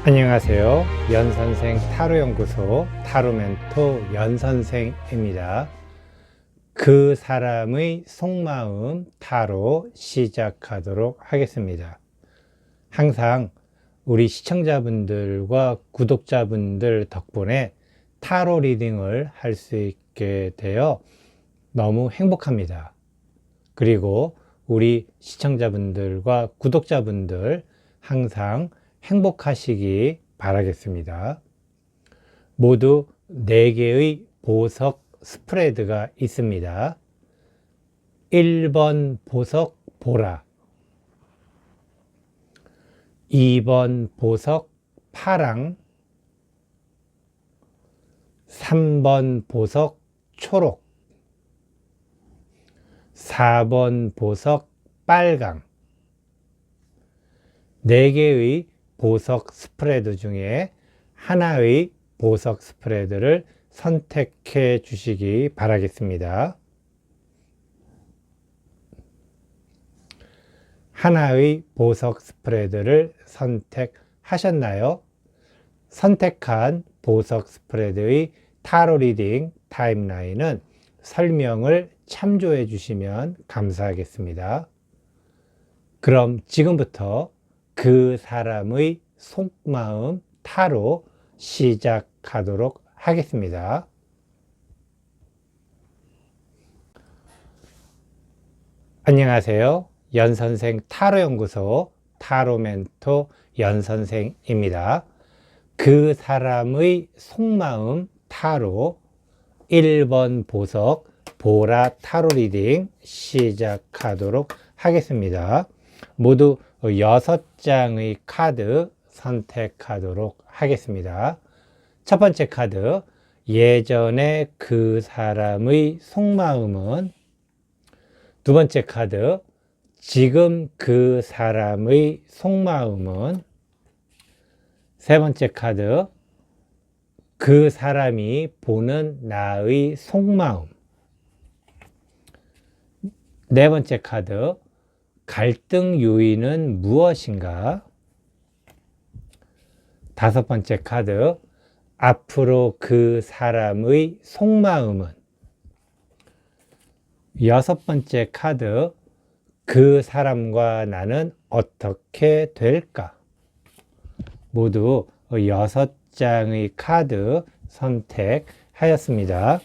안녕하세요. 연선생 타로연구소 타로멘토 연선생입니다. 그 사람의 속마음 타로 시작하도록 하겠습니다. 항상 우리 시청자분들과 구독자분들 덕분에 타로 리딩을 할 수 있게 되어 너무 행복합니다. 그리고 우리 시청자분들과 구독자분들 항상 행복하시기 바라겠습니다. 모두 4개의 보석 스프레드가 있습니다. 1번 보석 보라, 2번 보석 파랑, 3번 보석 초록, 4번 보석 빨강. 4개의 보석 스프레드 중에 하나의 보석 스프레드를 선택해 주시기 바라겠습니다. 하나의 보석 스프레드를 선택하셨나요? 선택한 보석 스프레드의 타로 리딩 타임라인은 설명을 참조해 주시면 감사하겠습니다. 그럼 지금부터 그 사람의 속마음 타로 시작하도록 하겠습니다. 안녕하세요. 연선생 타로연구소 타로멘토 연선생입니다. 그 사람의 속마음 타로 1번 보석 보라 타로 리딩 시작하도록 하겠습니다. 모두 6장의 카드 선택하도록 하겠습니다. 첫 번째 카드, 예전에 그 사람의 속마음은. 두 번째 카드, 지금 그 사람의 속마음은. 세 번째 카드, 그 사람이 보는 나의 속마음. 네 번째 카드, 갈등 요인은 무엇인가? 다섯 번째 카드, 앞으로 그 사람의 속마음은. 여섯 번째 카드, 그 사람과 나는 어떻게 될까? 모두 6장의 카드 선택하였습니다.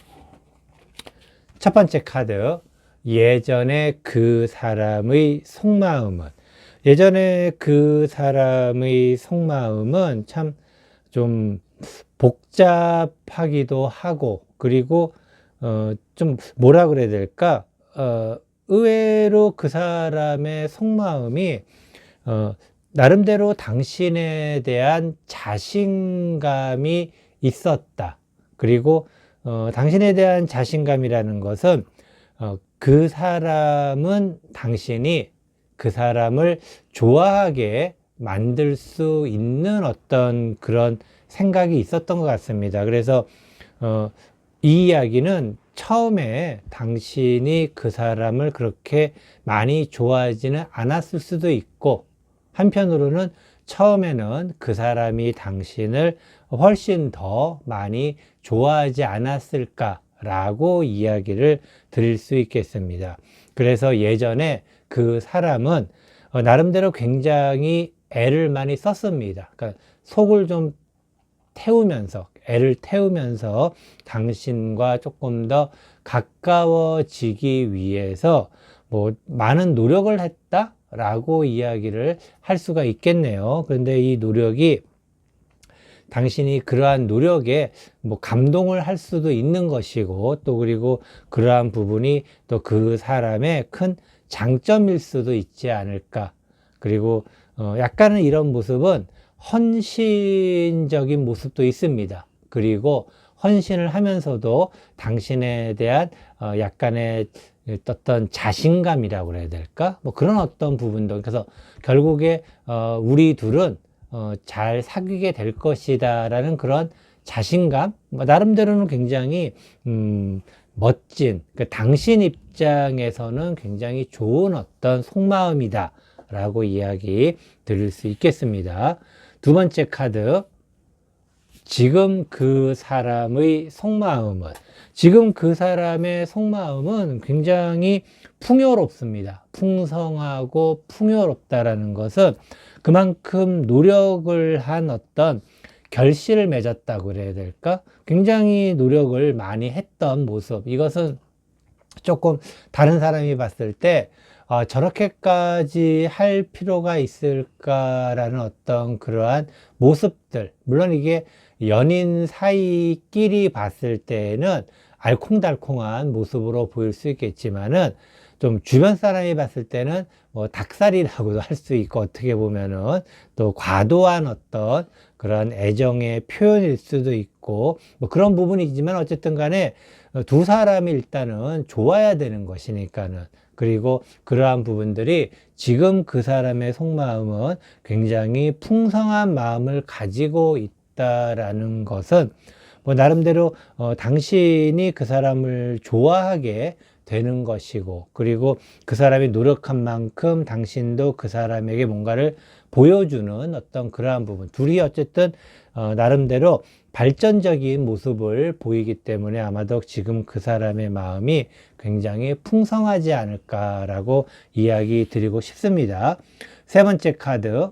첫 번째 카드, 예전에 그 사람의 속마음은. 예전에 그 사람의 속마음은 참 좀 복잡하기도 하고, 그리고 좀 뭐라 그래야 될까? 의외로 그 사람의 속마음이 나름대로 당신에 대한 자신감이 있었다. 그리고 당신에 대한 자신감이라는 것은 그 사람은 당신이 그 사람을 좋아하게 만들 수 있는 어떤 그런 생각이 있었던 것 같습니다. 그래서 이 이야기는 처음에 당신이 그 사람을 그렇게 많이 좋아하지는 않았을 수도 있고, 한편으로는 처음에는 그 사람이 당신을 훨씬 더 많이 좋아하지 않았을까라고 이야기를 드릴 수 있겠습니다. 그래서 예전에 그 사람은 나름대로 굉장히 애를 많이 썼습니다. 그러니까 속을 좀 태우면서, 애를 태우면서 당신과 조금 더 가까워지기 위해서 많은 노력을 했다라고 이야기를 할 수가 있겠네요. 그런데 이 노력이, 당신이 그러한 노력에 감동을 할 수도 있는 것이고, 또 그리고 그러한 부분이 또 그 사람의 큰 장점일 수도 있지 않을까. 그리고 약간은 이런 모습은 헌신적인 모습도 있습니다. 그리고 헌신을 하면서도 당신에 대한 약간의 어떤 자신감이라고 그래야 될까? 그런 어떤 부분도. 그래서 결국에 우리 둘은 잘 사귀게 될 것이다 라는 그런 자신감, 나름대로는 굉장히 멋진, 그러니까 당신 입장에서는 굉장히 좋은 어떤 속마음이다 라고 이야기 드릴 수 있겠습니다. 두 번째 카드, 지금 그 사람의 속마음은, 지금 그 사람의 속마음은 굉장히 풍요롭습니다. 풍성하고 풍요롭다라는 것은 그만큼 노력을 한 어떤 결실을 맺었다고 그래야 될까? 굉장히 노력을 많이 했던 모습. 이것은 조금 다른 사람이 봤을 때 저렇게까지 할 필요가 있을까라는 어떤 그러한 모습들. 물론 이게 연인 사이끼리 봤을 때는 알콩달콩한 모습으로 보일 수 있겠지만은 좀 주변 사람이 봤을 때는 뭐 닭살이라고도 할 수 있고, 어떻게 보면은 또 과도한 어떤 그런 애정의 표현일 수도 있고, 뭐 그런 부분이지만 어쨌든 간에 두 사람이 일단은 좋아야 되는 것이니까는. 그리고 그러한 부분들이 지금 그 사람의 속마음은 굉장히 풍성한 마음을 가지고 있다라는 것은 뭐 나름대로 당신이 그 사람을 좋아하게 되는 것이고, 그리고 그 사람이 노력한 만큼 당신도 그 사람에게 뭔가를 보여주는 어떤 그러한 부분, 둘이 어쨌든 나름대로 발전적인 모습을 보이기 때문에 아마도 지금 그 사람의 마음이 굉장히 풍성하지 않을까라고 이야기 드리고 싶습니다. 세 번째 카드,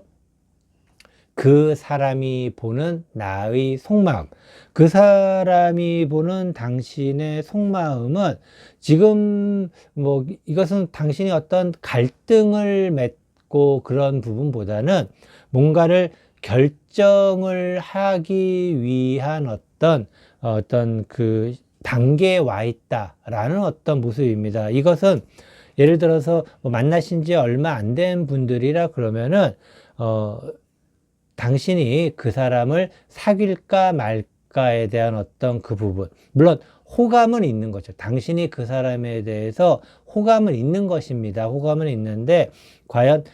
그 사람이 보는 나의 속마음. 그 사람이 보는 당신의 속마음은 지금 뭐 이것은 당신이 어떤 갈등을 맺고 그런 부분보다는 뭔가를 결정을 하기 위한 어떤 그 단계에 와 있다라는 어떤 모습입니다. 이것은 예를 들어서 뭐 만나신 지 얼마 안 된 분들이라 그러면은 당신이 그 사람을 사귈까 말까에 대한 어떤 그 부분, 물론 호감은 있는 거죠. 당신이 그 사람에 대해서 호감은 있는 것입니다. 호감은 있는데 과연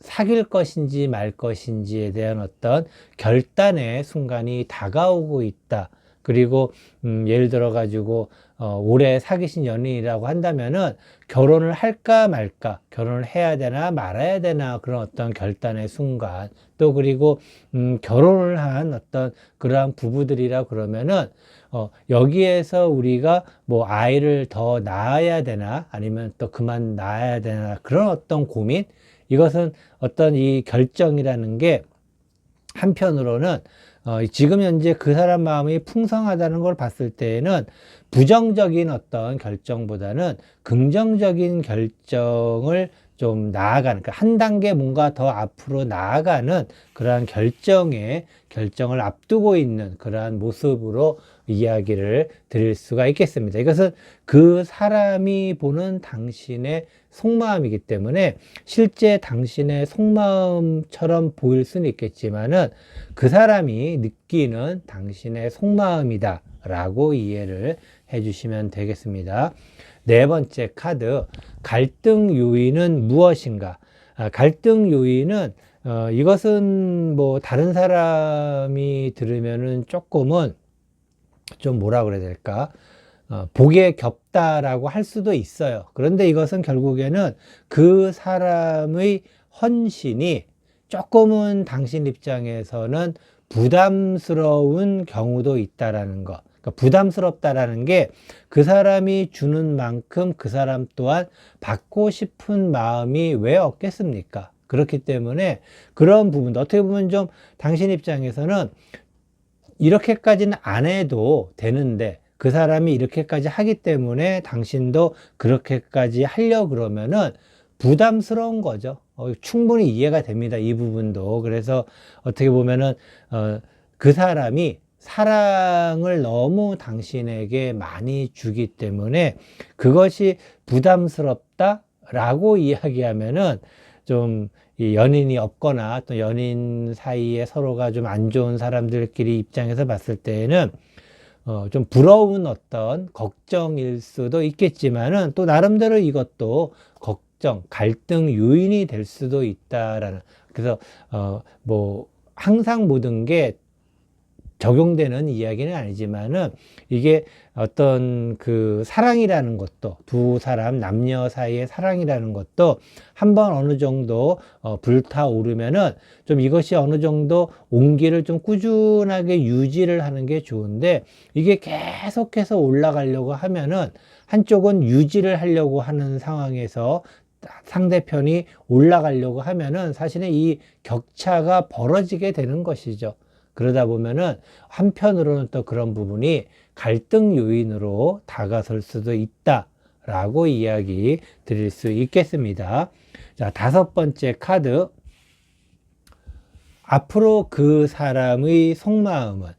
사귈 것인지 말 것인지에 대한 어떤 결단의 순간이 다가오고 있다. 그리고 예를 들어 가지고 올해 사귀신 연인이라고 한다면은 결혼을 할까 말까, 결혼을 해야 되나 말아야 되나, 그런 어떤 결단의 순간, 또 그리고 결혼을 한 어떤 그러한 부부들이라 그러면은 여기에서 우리가 뭐 아이를 더 낳아야 되나 아니면 또 그만 낳아야 되나, 그런 어떤 고민, 이것은 어떤 이 결정이라는 게 한편으로는 지금 현재 그 사람 마음이 풍성하다는 걸 봤을 때에는 부정적인 어떤 결정보다는 긍정적인 결정을 좀 나아가는, 그러니까 한 단계 뭔가 더 앞으로 나아가는 그러한 결정을 앞두고 있는 그러한 모습으로 이야기를 드릴 수가 있겠습니다. 이것은 그 사람이 보는 당신의 속마음이기 때문에 실제 당신의 속마음처럼 보일 수는 있겠지만은 그 사람이 느끼는 당신의 속마음이다 라고 이해를 해 주시면 되겠습니다. 네 번째 카드, 갈등 요인은 무엇인가? 갈등 요인은 이것은 뭐 다른 사람이 들으면은 조금은 좀 뭐라 그래야 될까? 복에 겹다라고 할 수도 있어요. 그런데 이것은 결국에는 그 사람의 헌신이 조금은 당신 입장에서는 부담스러운 경우도 있다라는 것. 그러니까 부담스럽다라는 게 그 사람이 주는 만큼 그 사람 또한 받고 싶은 마음이 왜 없겠습니까? 그렇기 때문에 그런 부분도 어떻게 보면 좀 당신 입장에서는 이렇게까지는 안 해도 되는데 그 사람이 이렇게까지 하기 때문에 당신도 그렇게까지 하려고 그러면은 부담스러운 거죠. 충분히 이해가 됩니다. 이 부분도. 그래서 어떻게 보면은 그 사람이 사랑을 너무 당신에게 많이 주기 때문에 그것이 부담스럽다라고 이야기하면은 좀 이 연인이 없거나 또 연인 사이에 서로가 좀 안 좋은 사람들끼리 입장에서 봤을 때에는 좀 부러운 어떤 걱정일 수도 있겠지만은 또 나름대로 이것도 갈등 요인이 될 수도 있다라는. 그래서 뭐 항상 모든 게 적용되는 이야기는 아니지만은 이게 어떤 그 사랑이라는 것도 두 사람 남녀 사이의 사랑이라는 것도 한번 어느 정도 불타오르면은 좀 이것이 어느 정도 온기를 좀 꾸준하게 유지를 하는 게 좋은데 이게 계속해서 올라가려고 하면은 한쪽은 유지를 하려고 하는 상황에서 상대편이 올라가려고 하면은 사실은 이 격차가 벌어지게 되는 것이죠. 그러다 보면은 한편으로는 또 그런 부분이 갈등 요인으로 다가설 수도 있다라고 이야기 드릴 수 있겠습니다. 자, 5번째 카드. 앞으로 그 사람의 속마음은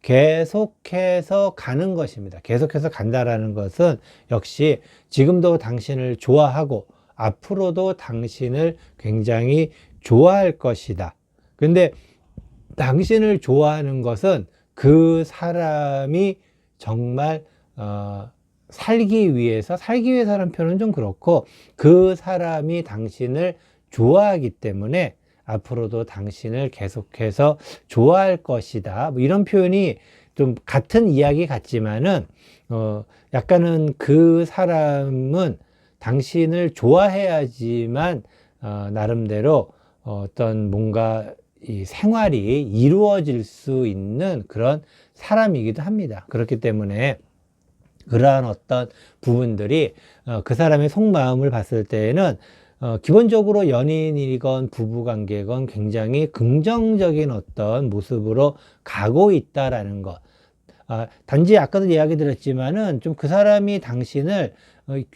계속해서 가는 것입니다. 계속해서 간다라는 것은 역시 지금도 당신을 좋아하고 앞으로도 당신을 굉장히 좋아할 것이다. 근데 당신을 좋아하는 것은 그 사람이 정말 살기 위해서라는 표현은 좀 그렇고 그 사람이 당신을 좋아하기 때문에 앞으로도 당신을 계속해서 좋아할 것이다. 뭐 이런 표현이 좀 같은 이야기 같지만은 약간은 그 사람은 당신을 좋아해야지만 나름대로 어떤 뭔가 이 생활이 이루어질 수 있는 그런 사람이기도 합니다. 그렇기 때문에 그러한 어떤 부분들이 그 사람의 속마음을 봤을 때에는 기본적으로 연인이건 부부관계건 굉장히 긍정적인 어떤 모습으로 가고 있다라는 것. 단지 아까도 이야기 드렸지만은 좀 그 사람이 당신을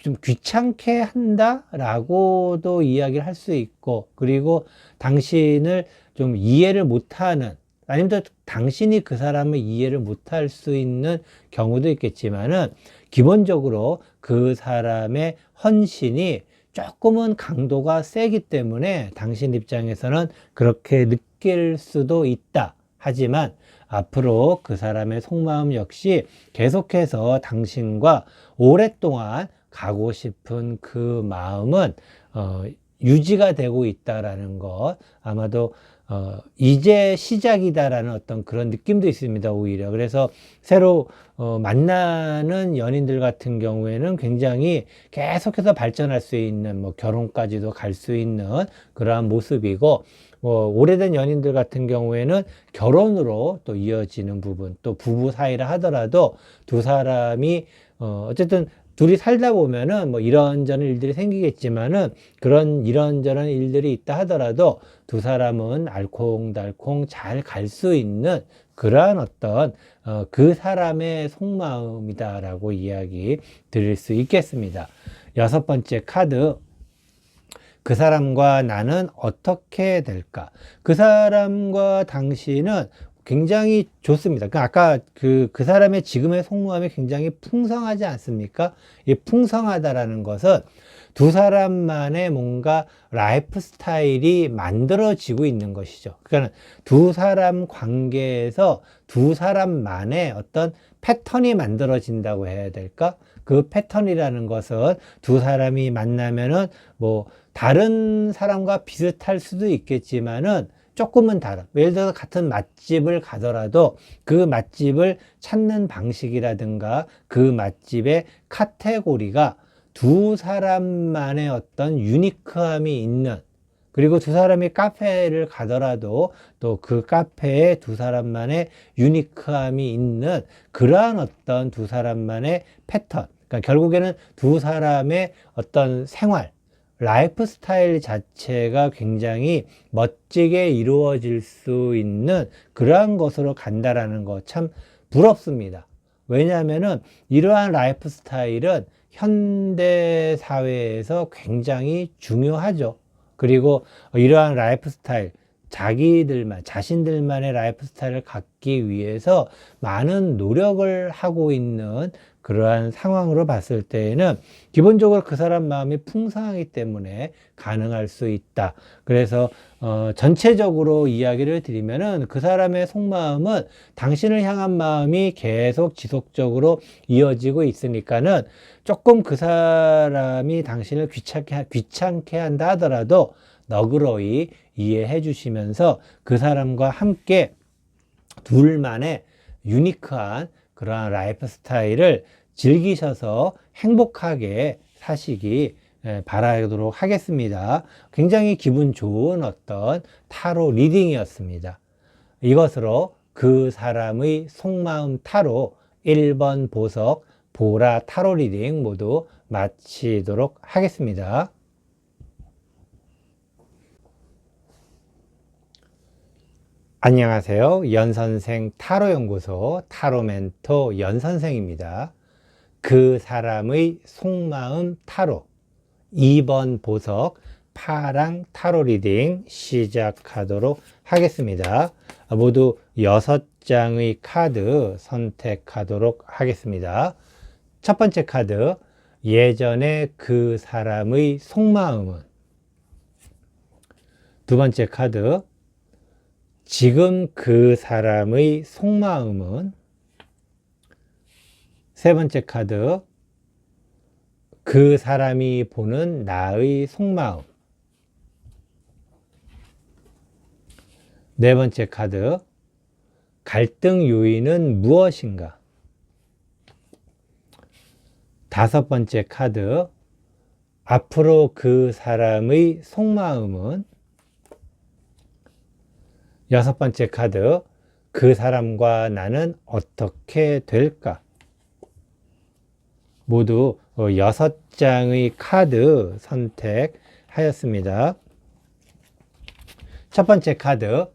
좀 귀찮게 한다라고도 이야기를 할 수 있고, 그리고 당신을 좀 이해를 못하는, 아니면 또 당신이 그 사람을 이해를 못할 수 있는 경우도 있겠지만은 기본적으로 그 사람의 헌신이 조금은 강도가 세기 때문에 당신 입장에서는 그렇게 느낄 수도 있다. 하지만 앞으로 그 사람의 속마음 역시 계속해서 당신과 오랫동안 가고 싶은 그 마음은 유지가 되고 있다라는 것, 아마도 이제 시작이다라는 어떤 그런 느낌도 있습니다, 오히려. 그래서 새로 만나는 연인들 같은 경우에는 굉장히 계속해서 발전할 수 있는, 뭐 결혼까지도 갈 수 있는 그러한 모습이고, 오래된 연인들 같은 경우에는 결혼으로 또 이어지는 부분, 또 부부 사이라 하더라도 두 사람이 어쨌든 둘이 살다 보면은 뭐 이런저런 일들이 생기겠지만은 그런 이런저런 일들이 있다 하더라도 두 사람은 알콩달콩 잘 갈 수 있는 그러한 어떤 그 사람의 속마음이다라고 이야기 드릴 수 있겠습니다. 6번째 카드. 그 사람과 나는 어떻게 될까? 그 사람과 당신은 굉장히 좋습니다. 아까 그 사람의 지금의 속마음이 굉장히 풍성하지 않습니까? 이 풍성하다라는 것은 두 사람만의 뭔가 라이프 스타일이 만들어지고 있는 것이죠. 그러니까 두 사람 관계에서 두 사람만의 어떤 패턴이 만들어진다고 해야 될까? 그 패턴이라는 것은 두 사람이 만나면은 뭐 다른 사람과 비슷할 수도 있겠지만은 조금은 다른, 예를 들어서 같은 맛집을 가더라도 그 맛집을 찾는 방식이라든가 그 맛집의 카테고리가 두 사람만의 어떤 유니크함이 있는, 그리고 두 사람이 카페를 가더라도 또 그 카페에 두 사람만의 유니크함이 있는 그러한 어떤 두 사람만의 패턴, 그러니까 결국에는 두 사람의 어떤 생활, 라이프 스타일 자체가 굉장히 멋지게 이루어질 수 있는 그러한 것으로 간다라는 거 참 부럽습니다. 왜냐하면은 이러한 라이프 스타일은 현대 사회에서 굉장히 중요하죠. 그리고 이러한 라이프 스타일, 자신들만의 라이프 스타일을 갖기 위해서 많은 노력을 하고 있는 그러한 상황으로 봤을 때에는 기본적으로 그 사람 마음이 풍성하기 때문에 가능할 수 있다. 그래서 전체적으로 이야기를 드리면은 그 사람의 속마음은 당신을 향한 마음이 계속 지속적으로 이어지고 있으니까는 조금 그 사람이 당신을 귀찮게 한다 하더라도 너그러이 이해해 주시면서 그 사람과 함께 둘만의 유니크한 그러한 라이프 스타일을 즐기셔서 행복하게 사시기 바라도록 하겠습니다. 굉장히 기분 좋은 어떤 타로 리딩이었습니다. 이것으로 그 사람의 속마음 타로 1번 보석 보라 타로 리딩 모두 마치도록 하겠습니다. 안녕하세요. 연선생 타로연구소 타로멘토 연선생입니다. 그 사람의 속마음 타로 2번 보석 파랑 타로 리딩 시작하도록 하겠습니다. 모두 6장의 카드 선택하도록 하겠습니다. 첫 번째 카드, 예전에 그 사람의 속마음은. 두 번째 카드, 지금 그 사람의 속마음은. 세 번째 카드, 그 사람이 보는 나의 속마음. 네 번째 카드, 갈등 요인은 무엇인가? 다섯 번째 카드, 앞으로 그 사람의 속마음은. 여섯 번째 카드, 그 사람과 나는 어떻게 될까? 모두 6장의 카드 선택하였습니다. 첫 번째 카드,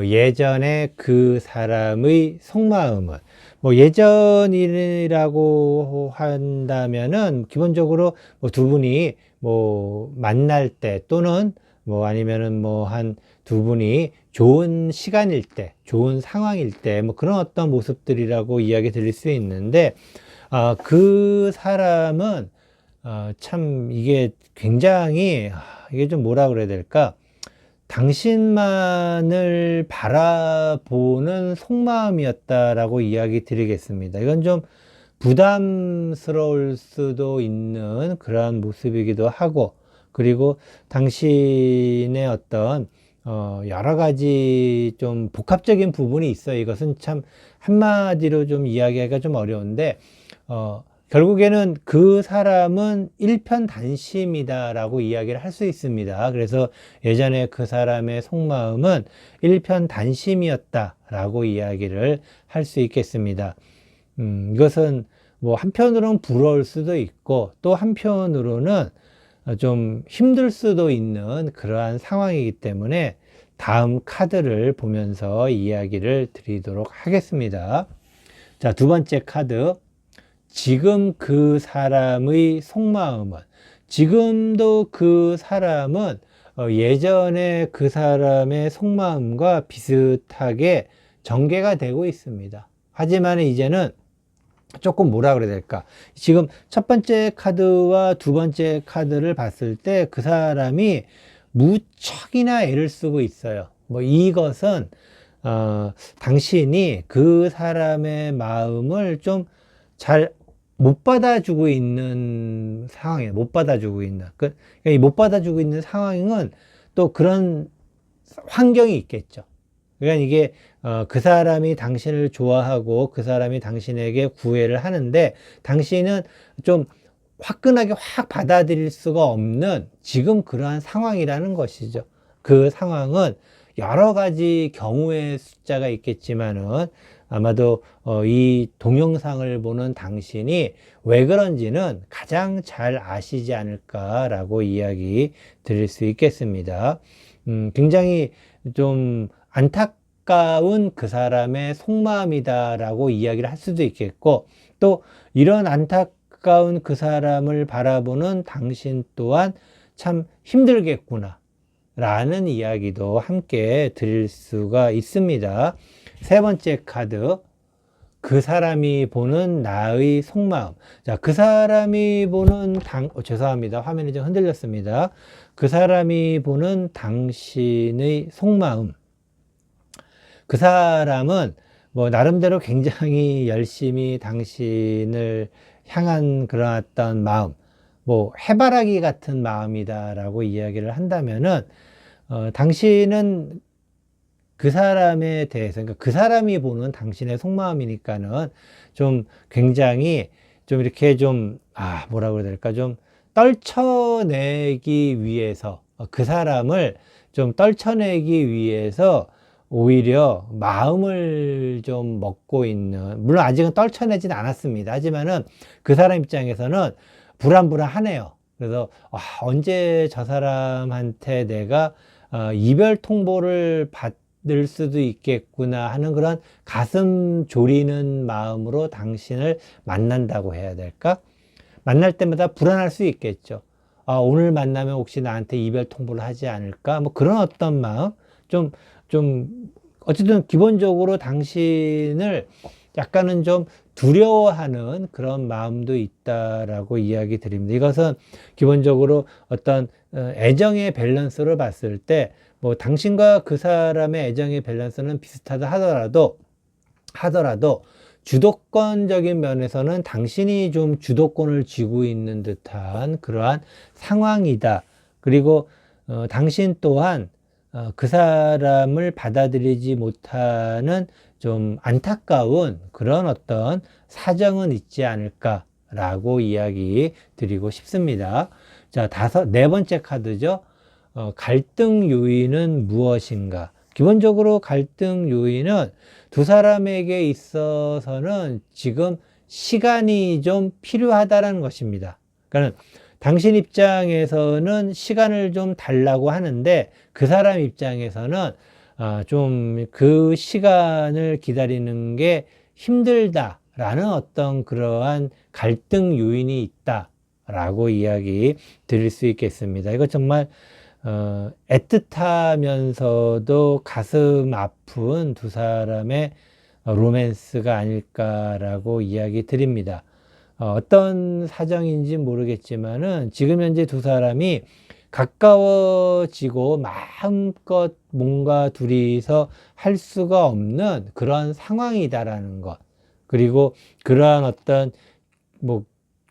예전에 그 사람의 속마음은. 예전이라고 한다면은 기본적으로 두 분이 만날 때 또는 아니면은 한 두 분이 좋은 시간일 때, 좋은 상황일 때 그런 어떤 모습들이라고 이야기 드릴 수 있는데, 그 사람은 참 이게 굉장히 이게 좀 뭐라 그래야 될까? 당신만을 바라보는 속마음이었다라고 이야기 드리겠습니다. 이건 좀 부담스러울 수도 있는 그러한 모습이기도 하고, 그리고 당신의 어떤 여러 가지 좀 복합적인 부분이 있어요. 이것은 참 한마디로 좀 이야기하기가 좀 어려운데, 결국에는 그 사람은 일편단심이다라고 이야기를 할 수 있습니다. 그래서 예전에 그 사람의 속마음은 일편단심이었다라고 이야기를 할 수 있겠습니다. 이것은 한편으로는 부러울 수도 있고, 또 한편으로는 좀 힘들 수도 있는 그러한 상황이기 때문에 다음 카드를 보면서 이야기를 드리도록 하겠습니다. 자, 두 번째 카드, 지금 그 사람의 속마음은. 지금도 그 사람은 예전에 그 사람의 속마음과 비슷하게 전개가 되고 있습니다. 하지만 이제는 조금 뭐라 그래야 될까? 지금 첫 번째 카드와 두 번째 카드를 봤을 때 그 사람이 무척이나 애를 쓰고 있어요. 이것은 당신이 그 사람의 마음을 좀 잘 못 받아주고 있는 상황이에요. 못 받아주고 있는. 이 못 받아주고 있는 상황은 또 그런 환경이 있겠죠. 그러니까 이게 그 사람이 당신을 좋아하고 그 사람이 당신에게 구애를 하는데, 당신은 좀 화끈하게 확 받아들일 수가 없는 지금 그러한 상황이라는 것이죠. 그 상황은 여러 가지 경우의 숫자가 있겠지만은 아마도 이 동영상을 보는 당신이 왜 그런지는 가장 잘 아시지 않을까라고 이야기 드릴 수 있겠습니다. 굉장히 좀 안타까운 그 사람의 속마음이다라고 이야기를 할 수도 있겠고, 또 이런 안타까운 그 사람을 바라보는 당신 또한 참 힘들겠구나 라는 이야기도 함께 드릴 수가 있습니다. 세 번째 카드, 그 사람이 보는 나의 속마음. 자, 그 사람이 보는 죄송합니다. 화면이 좀 흔들렸습니다. 그 사람이 보는 당신의 속마음. 그 사람은 나름대로 굉장히 열심히 당신을 향한 그런 어떤 마음, 해바라기 같은 마음이다라고 이야기를 한다면은, 당신은 그 사람에 대해서, 그러니까 그 사람이 보는 당신의 속마음이니까는 좀 굉장히 좀 이렇게 좀, 뭐라고 해야 될까, 좀 떨쳐내기 위해서, 그 사람을 좀 떨쳐내기 위해서 오히려 마음을 좀 먹고 있는, 물론 아직은 떨쳐내진 않았습니다. 하지만은 그 사람 입장에서는 불안불안하네요. 그래서 언제 저 사람한테 내가 이별 통보를 받을 수도 있겠구나 하는 그런 가슴 졸이는 마음으로 당신을 만난다고 해야 될까? 만날 때마다 불안할 수 있겠죠. 오늘 만나면 혹시 나한테 이별 통보를 하지 않을까? 뭐 그런 어떤 마음? 좀, 어쨌든 기본적으로 당신을 약간은 좀 두려워하는 그런 마음도 있다라고 이야기 드립니다. 이것은 기본적으로 어떤 애정의 밸런스를 봤을 때, 뭐 당신과 그 사람의 애정의 밸런스는 비슷하다 하더라도 주도권적인 면에서는 당신이 좀 주도권을 쥐고 있는 듯한 그러한 상황이다. 그리고 당신 또한 그 사람을 받아들이지 못하는 좀 안타까운 그런 어떤 사정은 있지 않을까라고 이야기 드리고 싶습니다. 자, 네 번째 카드죠. 갈등 요인은 무엇인가? 기본적으로 갈등 요인은 두 사람에게 있어서는 지금 시간이 좀 필요하다라는 것입니다. 그러니까 당신 입장에서는 시간을 좀 달라고 하는데 그 사람 입장에서는 좀 그 시간을 기다리는 게 힘들다라는 어떤 그러한 갈등 요인이 있다라고 이야기 드릴 수 있겠습니다. 이거 정말 애틋하면서도 가슴 아픈 두 사람의 로맨스가 아닐까라고 이야기 드립니다. 어떤 사정인지 모르겠지만은 지금 현재 두 사람이 가까워지고 마음껏 뭔가 둘이서 할 수가 없는 그런 상황이다라는 것. 그리고 그러한 어떤 뭐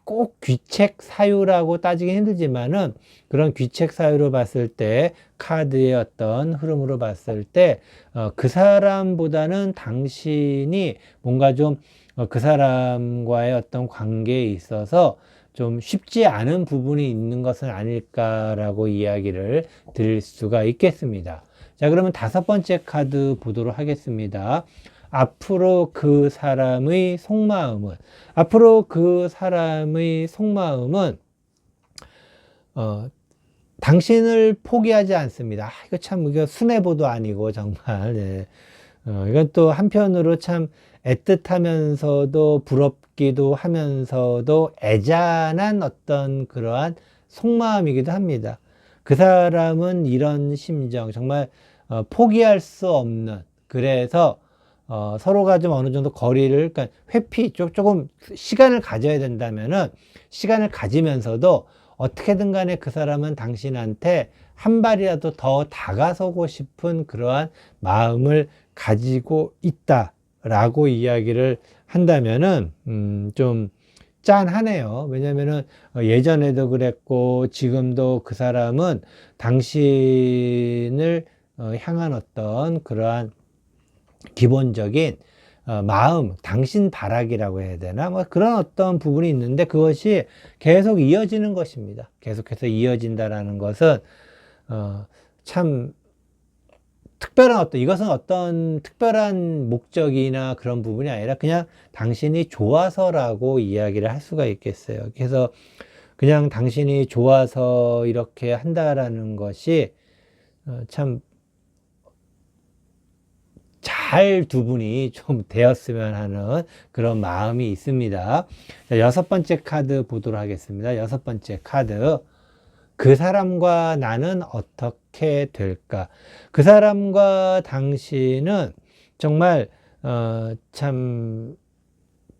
꼭 귀책 사유라고 따지기 힘들지만은 그런 귀책 사유로 봤을 때 카드의 어떤 흐름으로 봤을 때 그 사람보다는 당신이 뭔가 좀 그 사람과의 어떤 관계에 있어서 좀 쉽지 않은 부분이 있는 것은 아닐까라고 이야기를 드릴 수가 있겠습니다. 자, 그러면 다섯 번째 카드 보도록 하겠습니다. 앞으로 그 사람의 속마음은, 당신을 포기하지 않습니다. 이거 참, 이거 순애보도 아니고, 정말. 네. 이건 또 한편으로 참 애틋하면서도 부럽기도 하면서도 애잔한 어떤 그러한 속마음이기도 합니다. 그 사람은 이런 심정, 정말 포기할 수 없는, 그래서 서로가 좀 어느 정도 거리를, 그러니까 조금 시간을 가져야 된다면은 시간을 가지면서도 어떻게든 간에 그 사람은 당신한테 한 발이라도 더 다가서고 싶은 그러한 마음을 가지고 있다라고 이야기를 한다면은 좀 짠하네요. 왜냐면은 예전에도 그랬고 지금도 그 사람은 당신을 향한 어떤 그러한 기본적인 마음, 당신 바라기라고 해야 되나? 뭐 그런 어떤 부분이 있는데 그것이 계속 이어지는 것입니다. 계속해서 이어진다라는 것은 참 특별한 이것은 어떤 특별한 목적이나 그런 부분이 아니라 그냥 당신이 좋아서라고 이야기를 할 수가 있겠어요. 그래서 그냥 당신이 좋아서 이렇게 한다라는 것이 참 잘 두 분이 좀 되었으면 하는 그런 마음이 있습니다. 자, 여섯 번째 카드 보도록 하겠습니다. 여섯 번째 카드. 그 사람과 나는 어떻게 될까? 그 사람과 당신은 정말 참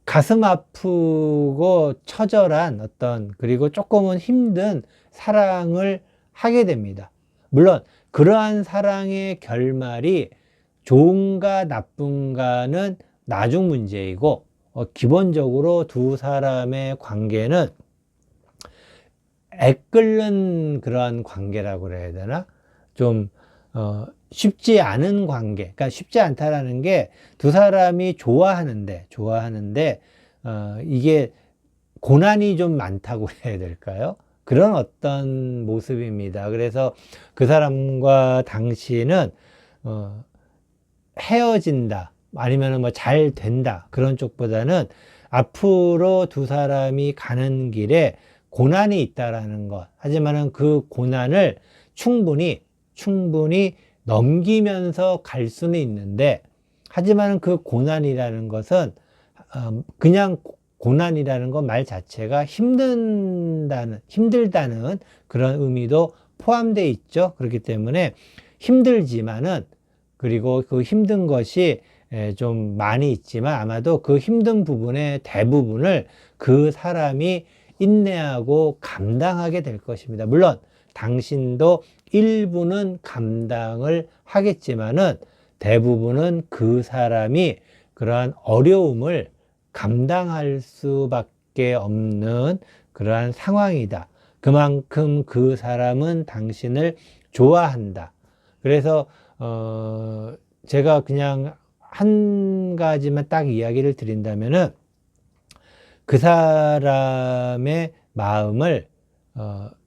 가슴 아프고 처절한 어떤, 그리고 조금은 힘든 사랑을 하게 됩니다. 물론 그러한 사랑의 결말이 좋은가 나쁜가는 나중 문제이고 기본적으로 두 사람의 관계는 애끓는 그러한 관계라고 그래야 되나? 좀 쉽지 않은 관계, 그러니까 쉽지 않다라는 게 두 사람이 좋아하는데, 이게 고난이 좀 많다고 해야 될까요? 그런 어떤 모습입니다. 그래서 그 사람과 당신은, 헤어진다, 아니면 뭐 잘 된다, 그런 쪽보다는 앞으로 두 사람이 가는 길에 고난이 있다라는 것. 하지만은 그 고난을 충분히 넘기면서 갈 수는 있는데, 하지만은 그 고난이라는 것은 그냥 고난이라는 것 말 자체가 힘들다는 그런 의미도 포함되어 있죠. 그렇기 때문에 힘들지만은, 그리고 그 힘든 것이 좀 많이 있지만 아마도 그 힘든 부분의 대부분을 그 사람이 인내하고 감당하게 될 것입니다. 물론 당신도 일부는 감당을 하겠지만은 대부분은 그 사람이 그러한 어려움을 감당할 수밖에 없는 그러한 상황이다. 그만큼 그 사람은 당신을 좋아한다. 그래서 제가 그냥 한 가지만 딱 이야기를 드린다면은, 그 사람의 마음을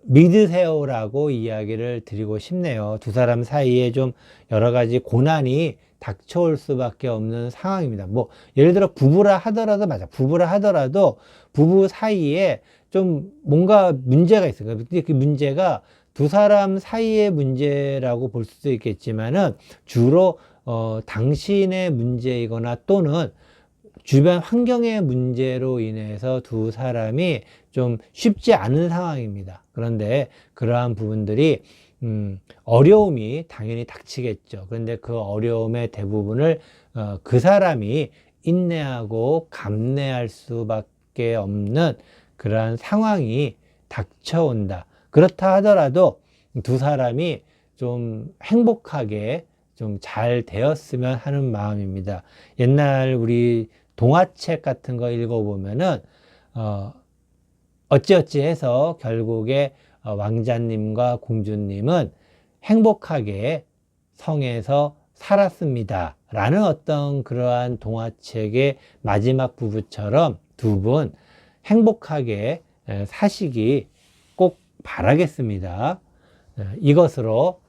믿으세요라고 이야기를 드리고 싶네요. 두 사람 사이에 좀 여러 가지 고난이 닥쳐올 수밖에 없는 상황입니다. 뭐 예를 들어 부부라 하더라도, 맞아, 부부라 하더라도 부부 사이에 좀 뭔가 문제가 있어요. 근데 그 문제가 두 사람 사이의 문제라고 볼 수도 있겠지만은 주로 당신의 문제이거나 또는 주변 환경의 문제로 인해서 두 사람이 좀 쉽지 않은 상황입니다. 그런데 그러한 부분들이 어려움이 당연히 닥치겠죠. 그런데 그 어려움의 대부분을 그 사람이 인내하고 감내할 수밖에 없는 그러한 상황이 닥쳐온다. 그렇다 하더라도 두 사람이 좀 행복하게 좀 잘 되었으면 하는 마음입니다. 옛날 우리 동화책 같은 거 읽어보면은 어찌어찌 해서 결국에 왕자님과 공주님은 행복하게 성에서 살았습니다 라는 어떤 그러한 동화책의 마지막 부분처럼 두 분 행복하게 사시기 꼭 바라겠습니다. 이것으로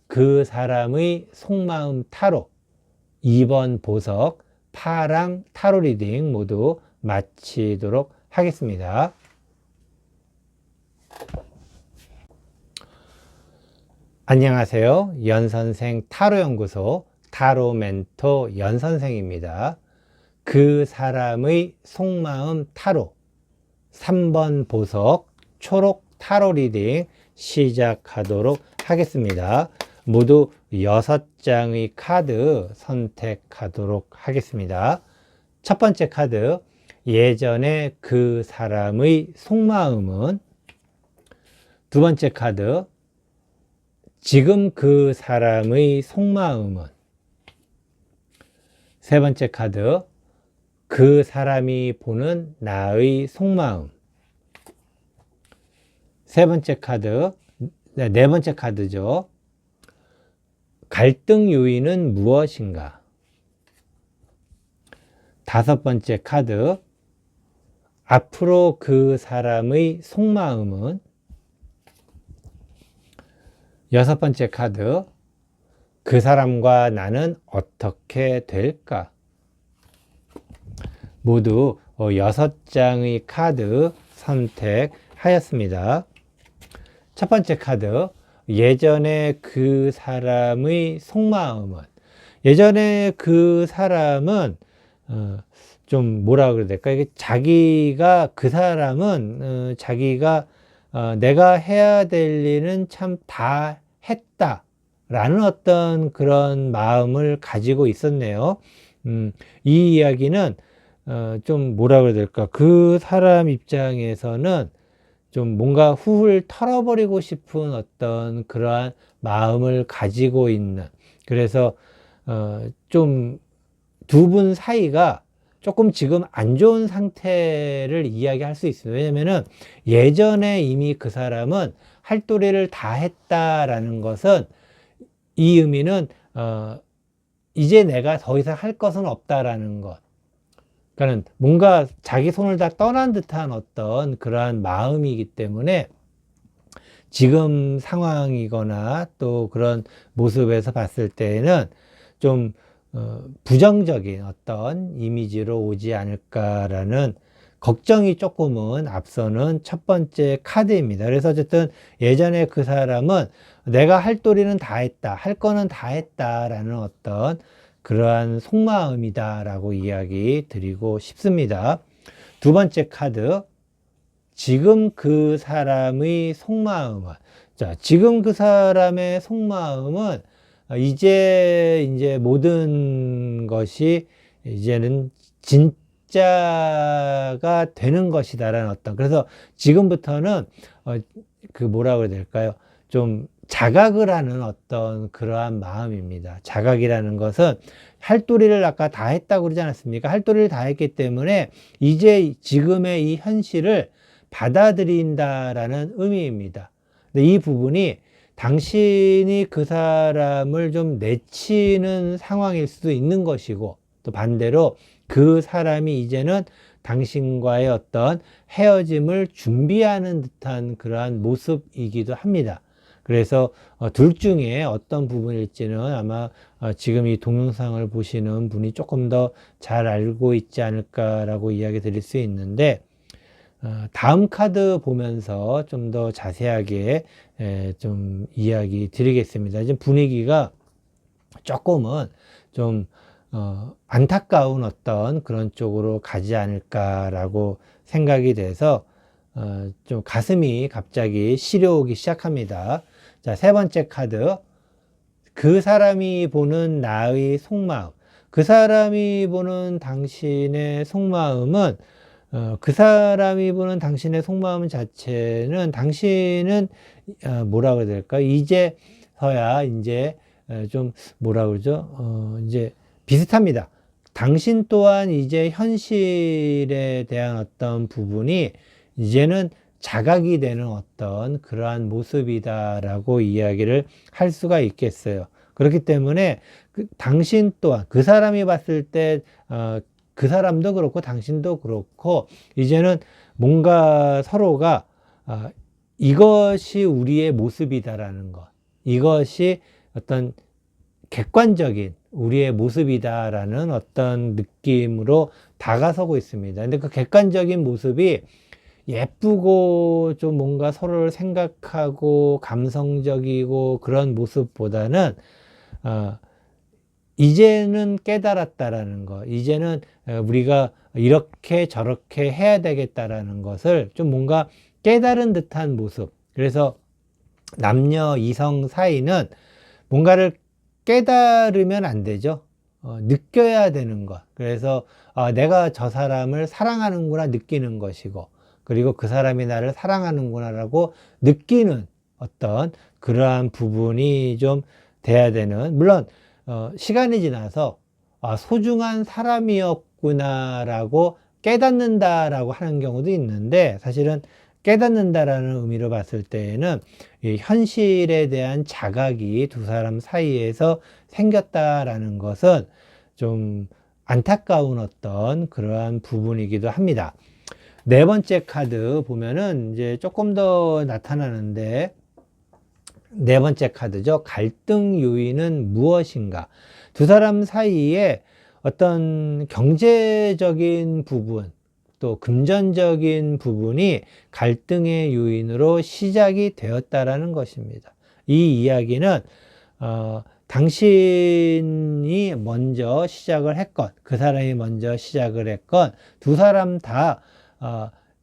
그 사람의 속마음 타로 2번 보석 파랑 타로 리딩 모두 마치도록 하겠습니다. 안녕하세요. 연선생 타로연구소 타로 멘토 연선생입니다. 그 사람의 속마음 타로 3번 보석 초록 타로 리딩 시작하도록 하겠습니다. 모두 6장의 카드 선택하도록 하겠습니다. 첫 번째 카드, 예전에 그 사람의 속마음은. 두 번째 카드, 지금 그 사람의 속마음은. 세 번째 카드, 그 사람이 보는 나의 속마음. 세 번째 카드, 네 번째 카드죠. 갈등 요인은 무엇인가? 다섯 번째 카드, 앞으로 그 사람의 속마음은. 여섯 번째 카드, 그 사람과 나는 어떻게 될까? 모두 6장의 카드 선택하였습니다. 첫 번째 카드, 예전에 그 사람의 속마음은. 예전에 그 사람은 좀 뭐라 그래야 될까? 이게 자기가, 그 사람은 자기가 내가 해야 될 일은 참 다 했다 라는 어떤 그런 마음을 가지고 있었네요. 이 이야기는 좀 뭐라 그래야 될까? 그 사람 입장에서는 좀 뭔가 훌훌 털어버리고 싶은 어떤 그러한 마음을 가지고 있는, 그래서 좀 두 분 사이가 조금 지금 안 좋은 상태를 이야기할 수 있어요. 왜냐면은 예전에 이미 그 사람은 할 도리를 다 했다라는 것은 이 의미는 이제 내가 더 이상 할 것은 없다라는 것. 그러니까는 뭔가 자기 손을 다 떠난 듯한 어떤 그러한 마음이기 때문에 지금 상황이거나 또 그런 모습에서 봤을 때에는 좀 부정적인 어떤 이미지로 오지 않을까라는 걱정이 조금은 앞서는 첫 번째 카드입니다. 그래서 어쨌든 예전에 그 사람은 내가 할 도리는 다 했다, 할 거는 다 했다라는 어떤 그러한 속마음이다라고 이야기 드리고 싶습니다. 두 번째 카드, 지금 그 사람의 속마음은, 자, 지금 그 사람의 속마음은 이제 모든 것이 이제는 진짜가 되는 것이다라는 어떤, 그래서 지금부터는 그 뭐라고 해야 될까요? 좀 자각을 하는 어떤 그러한 마음입니다. 자각이라는 것은 할 도리를 아까 다 했다고 그러지 않았습니까? 할 도리를 다 했기 때문에 이제 지금의 이 현실을 받아들인다라는 의미입니다. 근데 이 부분이 당신이 그 사람을 좀 내치는 상황일 수도 있는 것이고, 또 반대로 그 사람이 이제는 당신과의 어떤 헤어짐을 준비하는 듯한 그러한 모습이기도 합니다. 그래서 둘 중에 어떤 부분일지는 아마 지금 이 동영상을 보시는 분이 조금 더 잘 알고 있지 않을까라고 이야기 드릴 수 있는데, 다음 카드 보면서 좀 더 자세하게 좀 이야기 드리겠습니다. 지금 분위기가 조금은 좀 안타까운 어떤 그런 쪽으로 가지 않을까라고 생각이 돼서 좀 가슴이 갑자기 시려오기 시작합니다. 자, 세 번째 카드, 그 사람이 보는 나의 속마음. 그 사람이 보는 당신의 속마음은 그 사람이 보는 당신의 속마음 자체는, 당신은 뭐라고 해야 될까? 이제서야 이제 좀 뭐라 그러죠? 이제 비슷합니다. 당신 또한 이제 현실에 대한 어떤 부분이 이제는 자각이 되는 어떤 그러한 모습이다라고 이야기를 할 수가 있겠어요. 그렇기 때문에 당신 또한 그 사람이 봤을 때 그 사람도 그렇고 당신도 그렇고 이제는 뭔가 서로가 이것이 우리의 모습이다라는 것, 이것이 어떤 객관적인 우리의 모습이다라는 어떤 느낌으로 다가서고 있습니다. 근데 그 객관적인 모습이 예쁘고 좀 뭔가 서로를 생각하고 감성적이고 그런 모습보다는 이제는 깨달았다라는 것, 이제는 우리가 이렇게 저렇게 해야 되겠다라는 것을 좀 뭔가 깨달은 듯한 모습. 그래서 남녀 이성 사이는 뭔가를 깨달으면 안 되죠. 느껴야 되는 것. 그래서 내가 저 사람을 사랑하는구나 느끼는 것이고, 그리고 그 사람이 나를 사랑하는구나라고 느끼는 어떤 그러한 부분이 좀 돼야 되는, 물론 시간이 지나서 소중한 사람이었구나라고 깨닫는다라고 하는 경우도 있는데, 사실은 깨닫는다라는 의미로 봤을 때에는 이 현실에 대한 자각이 두 사람 사이에서 생겼다라는 것은 좀 안타까운 어떤 그러한 부분이기도 합니다. 네 번째 카드 보면은 이제 조금 더 나타나는데, 네 번째 카드죠. 갈등 요인은 무엇인가? 두 사람 사이에 어떤 경제적인 부분, 또 금전적인 부분이 갈등의 요인으로 시작이 되었다라는 것입니다. 이 이야기는 당신이 먼저 시작을 했건 그 사람이 먼저 시작을 했건 두 사람 다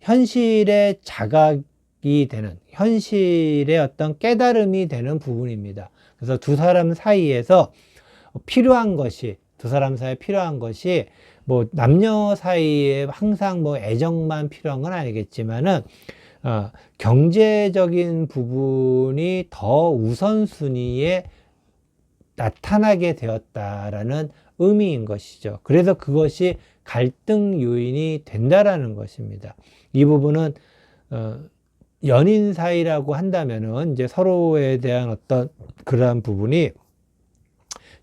현실의 자각이 되는, 현실의 어떤 깨달음이 되는 부분입니다. 그래서 두 사람 사이에서 필요한 것이, 두 사람 사이에 필요한 것이 뭐 남녀 사이에 항상 뭐 애정만 필요한 건 아니겠지만은 경제적인 부분이 더 우선순위에 나타나게 되었다라는 의미인 것이죠. 그래서 그것이 갈등 요인이 된다라는 것입니다. 이 부분은 연인 사이라고 한다면은 이제 서로에 대한 어떤 그러한 부분이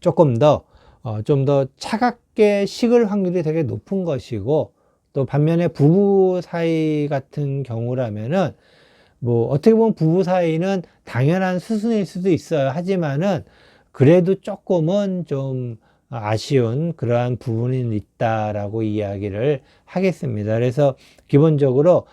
조금 더, 좀 더 차갑게 식을 확률이 되게 높은 것이고, 또 반면에 부부 사이 같은 경우라면은, 뭐, 어떻게 보면 부부 사이는 당연한 수순일 수도 있어요. 하지만은, 그래도 조금은 좀 아쉬운 그러한 부분이 있다라고 이야기를 하겠습니다. 그래서 기본적으로,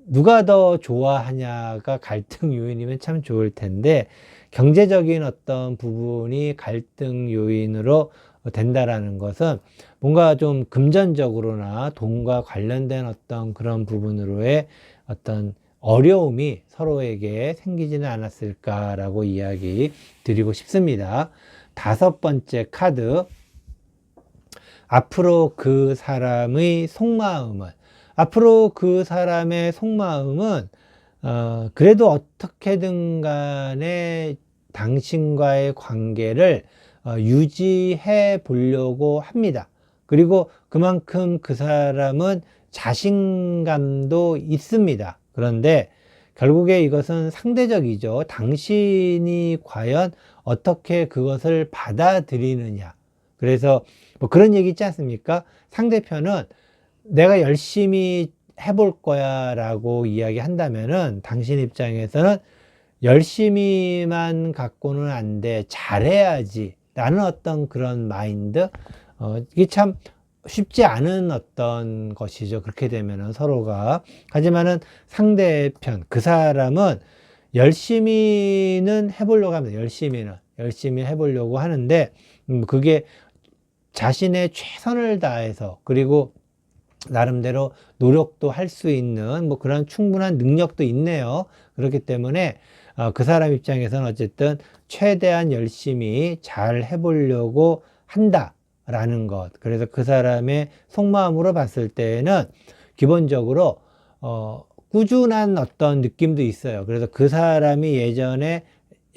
누가 더 좋아하냐가 갈등 요인이면 참 좋을 텐데, 경제적인 어떤 부분이 갈등 요인으로 된다라는 것은 뭔가 좀 금전적으로나 돈과 관련된 어떤 그런 부분으로의 어떤 어려움이 서로에게 생기지는 않았을까라고 이야기 드리고 싶습니다. 다섯 번째 카드, 앞으로 그 사람의 속마음은, 앞으로 그 사람의 속마음은 그래도 어떻게든 간에 당신과의 관계를 유지해 보려고 합니다. 그리고 그만큼 그 사람은 자신감도 있습니다. 그런데 결국에 이것은 상대적이죠. 당신이 과연 어떻게 그것을 받아들이느냐. 그래서 뭐 그런 얘기 있지 않습니까? 상대편은 내가 열심히 해볼 거야 라고 이야기한다면은 당신 입장에서는 열심히만 갖고는 안 돼. 잘해야지. 라는 어떤 그런 마인드. 이게 참 쉽지 않은 어떤 것이죠. 그렇게 되면은 서로가. 하지만은 상대편, 그 사람은 열심히는 해보려고 합니다. 열심히 해보려고 하는데, 그게 자신의 최선을 다해서, 그리고 나름대로 노력도 할 수 있는 뭐 그런 충분한 능력도 있네요. 그렇기 때문에 그 사람 입장에서는 어쨌든 최대한 열심히 잘 해보려고 한다라는 것. 그래서 그 사람의 속마음으로 봤을 때는 기본적으로 꾸준한 어떤 느낌도 있어요. 그래서 그 사람이 예전에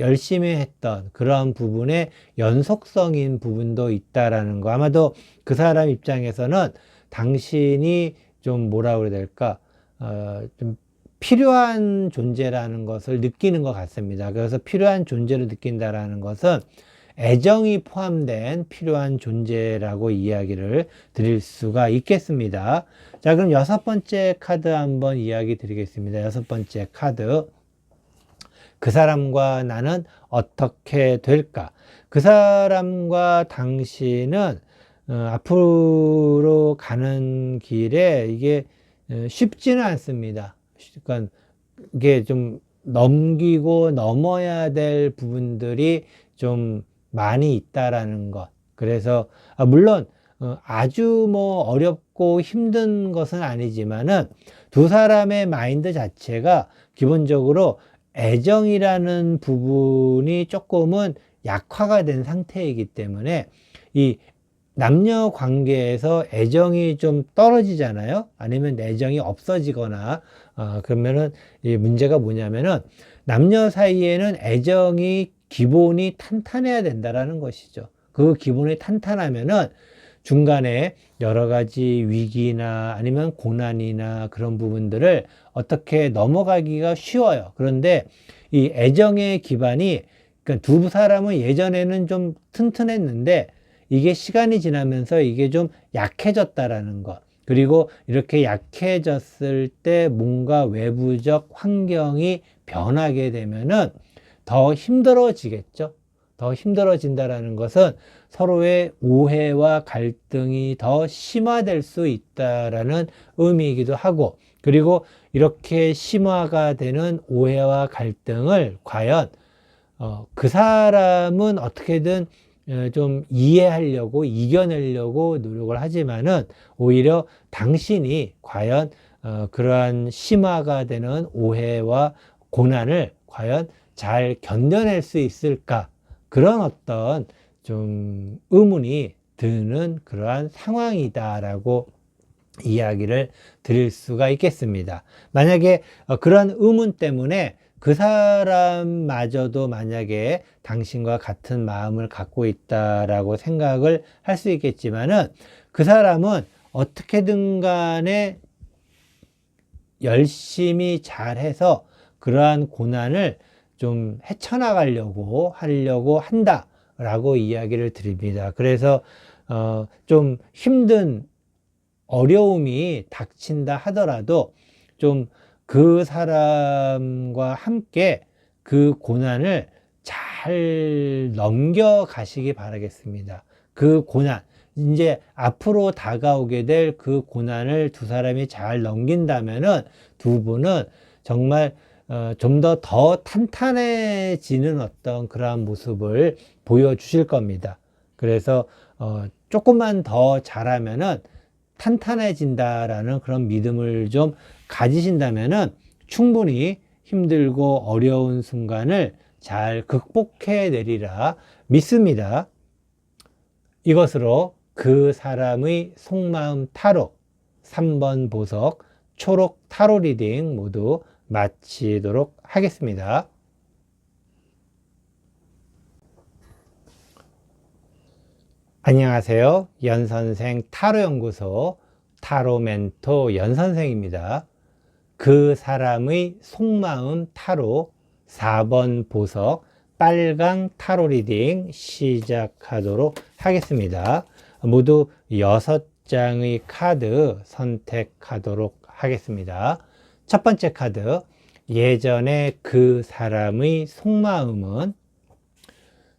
열심히 했던 그러한 부분의 연속성인 부분도 있다라는 거. 아마도 그 사람 입장에서는 당신이 좀 뭐라 그래야 될까, 좀 필요한 존재라는 것을 느끼는 것 같습니다. 그래서 필요한 존재로 느낀다라는 것은 애정이 포함된 필요한 존재라고 이야기를 드릴 수가 있겠습니다. 자, 그럼 여섯 번째 카드 한번 이야기 드리겠습니다. 여섯 번째 카드. 그 사람과 나는 어떻게 될까? 그 사람과 당신은 앞으로 가는 길에 이게 쉽지는 않습니다. 그러니까 이게 좀 넘기고 넘어야 될 부분들이 좀 많이 있다라는 것. 그래서 물론 아주 뭐 어렵고 힘든 것은 아니지만은 두 사람의 마인드 자체가 기본적으로 애정이라는 부분이 조금은 약화가 된 상태이기 때문에 이 남녀 관계에서 애정이 좀 떨어지잖아요. 아니면 애정이 없어지거나 그러면은 이 문제가 뭐냐면은 남녀 사이에는 애정이 기본이 탄탄해야 된다라는 것이죠. 그 기본이 탄탄하면은 중간에 여러 가지 위기나 아니면 고난이나 그런 부분들을 어떻게 넘어가기가 쉬워요. 그런데 이 애정의 기반이, 그러니까 두 사람은 예전에는 좀 튼튼했는데 이게 시간이 지나면서 이게 좀 약해졌다라는 것. 그리고 이렇게 약해졌을 때 뭔가 외부적 환경이 변하게 되면은 더 힘들어지겠죠. 더 힘들어진다라는 것은 서로의 오해와 갈등이 더 심화될 수 있다라는 의미이기도 하고, 그리고 이렇게 심화가 되는 오해와 갈등을 과연 그 사람은 어떻게든 좀 이해하려고 이겨내려고 노력을 하지만은 오히려 당신이 과연 그러한 심화가 되는 오해와 고난을 과연 잘 견뎌낼 수 있을까, 그런 어떤 좀 의문이 드는 그러한 상황이다라고 이야기를 드릴 수가 있겠습니다. 만약에 그런 의문 때문에 그 사람마저도 만약에 당신과 같은 마음을 갖고 있다라고 생각을 할 수 있겠지만은 그 사람은 어떻게든 간에 열심히 잘해서 그러한 고난을 좀 헤쳐나가려고 하려고 한다 라고 이야기를 드립니다. 그래서 좀 힘든 어려움이 닥친다 하더라도 좀 그 사람과 함께 그 고난을 잘 넘겨가시기 바라겠습니다. 그 고난, 이제 앞으로 다가오게 될 그 고난을 두 사람이 잘 넘긴다면은 두 분은 정말 좀 더 탄탄해지는 어떤 그러한 모습을 보여주실 겁니다. 그래서 조금만 더 잘하면은 탄탄해진다라는 그런 믿음을 좀 가지신다면은 충분히 힘들고 어려운 순간을 잘 극복해 내리라 믿습니다. 이것으로 그 사람의 속마음 타로 3번 보석 초록 타로 리딩 모두 마치도록 하겠습니다. 안녕하세요. 연선생 타로연구소 타로 멘토 연선생입니다. 그 사람의 속마음 타로 4번 보석 빨강 타로 리딩 시작하도록 하겠습니다. 모두 6장의 카드 선택하도록 하겠습니다. 첫 번째 카드, 예전에 그 사람의 속마음은.